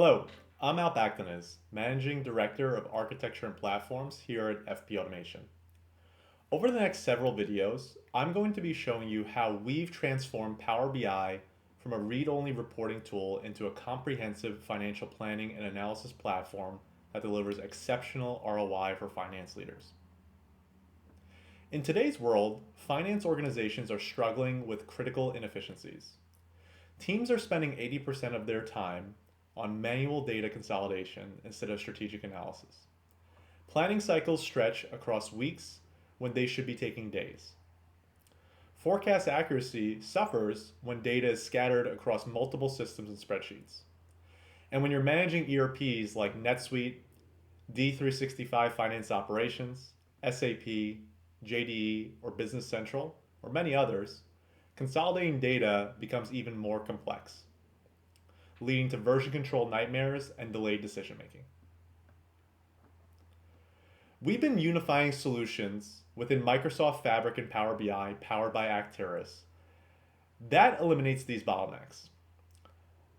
Hello, I'm Acterys, Managing Director of Architecture and Platforms here at FP Automation. Over the next several videos, I'm going to be showing you how we've transformed Power BI from a read-only reporting tool into a comprehensive financial planning and analysis platform that delivers exceptional ROI for finance leaders. In today's world, finance organizations are struggling with critical inefficiencies. Teams are spending 80% of their time on manual data consolidation instead of strategic analysis. Planning cycles stretch across weeks when they should be taking days. Forecast accuracy suffers when data is scattered across multiple systems and spreadsheets. And when you're managing ERPs like NetSuite, D365 Finance Operations, SAP, JDE, or Business Central, or many others, consolidating data becomes even more complex, leading to version control nightmares and delayed decision making. We've been unifying solutions within Microsoft Fabric and Power BI, powered by Acterys. That eliminates these bottlenecks.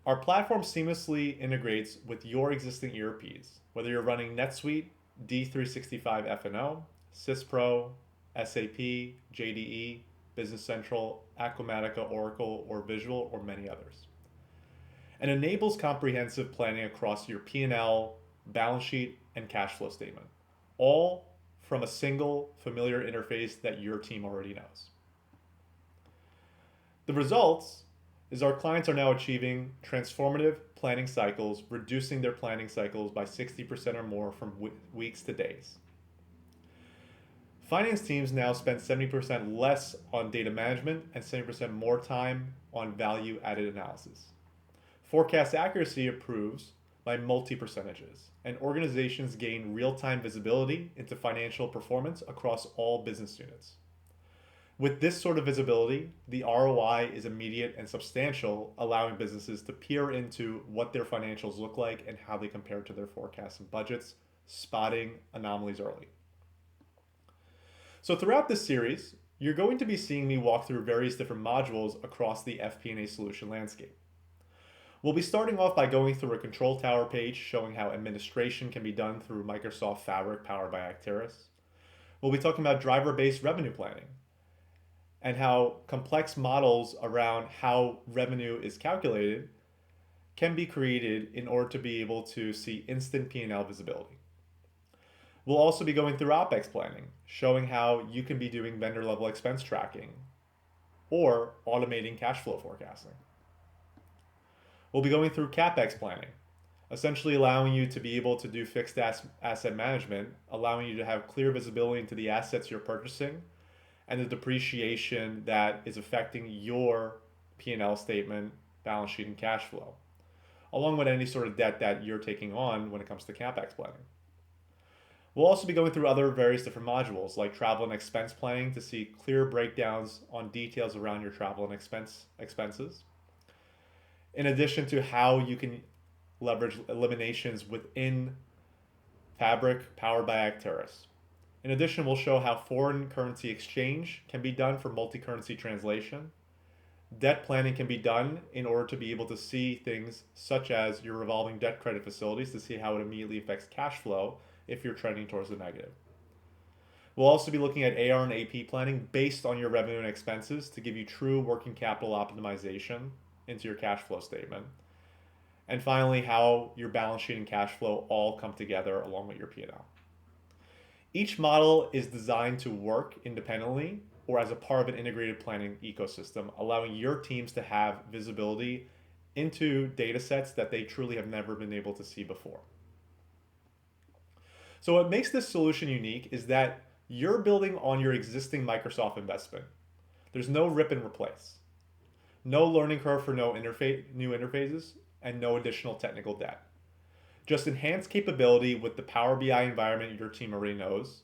Our platform seamlessly integrates with your existing ERPs, whether you're running NetSuite, D365 F&O, SysPro, SAP, JDE, Business Central, Acumatica, Oracle, or Visual, or many others. And enables comprehensive planning across your P&L, balance sheet, and cash flow statement, all from a single familiar interface that your team already knows. The results is our clients are now achieving transformative planning cycles, reducing their planning cycles by 60% or more from weeks to days. Finance teams now spend 70% less on data management and 70% more time on value-added analysis. Forecast accuracy improves by multi-percentages, and organizations gain real-time visibility into financial performance across all business units. With this sort of visibility, the ROI is immediate and substantial, allowing businesses to peer into what their financials look like and how they compare to their forecasts and budgets, spotting anomalies early. So throughout this series, you're going to be seeing me walk through various different modules across the FP&A solution landscape. We'll be starting off by going through a control tower page showing how administration can be done through Microsoft Fabric powered by Acterys. We'll be talking about driver-based revenue planning and how complex models around how revenue is calculated can be created in order to be able to see instant P&L visibility. We'll also be going through OpEx planning, showing how you can be doing vendor level expense tracking or automating cash flow forecasting. We'll be going through CapEx planning, essentially allowing you to be able to do fixed asset management, allowing you to have clear visibility into the assets you're purchasing and the depreciation that is affecting your P&L statement, balance sheet, and cash flow, along with any sort of debt that you're taking on when it comes to CapEx planning. We'll also be going through other various different modules like travel and expense planning to see clear breakdowns on details around your travel and expenses. In addition to how you can leverage eliminations within Fabric powered by Acterys. In addition, we'll show how foreign currency exchange can be done for multi-currency translation. Debt planning can be done in order to be able to see things such as your revolving debt credit facilities to see how it immediately affects cash flow if you're trending towards the negative. We'll also be looking at AR and AP planning based on your revenue and expenses to give you true working capital optimization into your cash flow statement. And finally, how your balance sheet and cash flow all come together along with your P&L. Each model is designed to work independently or as a part of an integrated planning ecosystem, allowing your teams to have visibility into data sets that they truly have never been able to see before. So what makes this solution unique is that you're building on your existing Microsoft investment. There's no rip and replace. No learning curve for new interfaces, and no additional technical debt. Just enhanced capability with the Power BI environment your team already knows,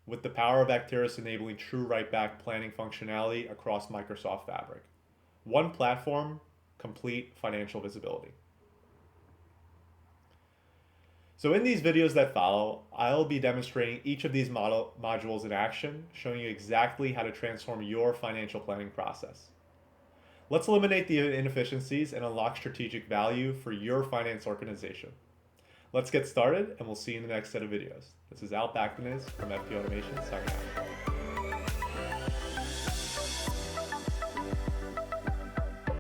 with the power of Acterys enabling true write-back planning functionality across Microsoft Fabric. One platform, complete financial visibility. So in these videos that follow, I'll be demonstrating each of these modules in action, showing you exactly how to transform your financial planning process. Let's eliminate the inefficiencies and unlock strategic value for your finance organization. Let's get started, and we'll see you in the next set of videos. This is Al Backmanis from FP Automation, signing out.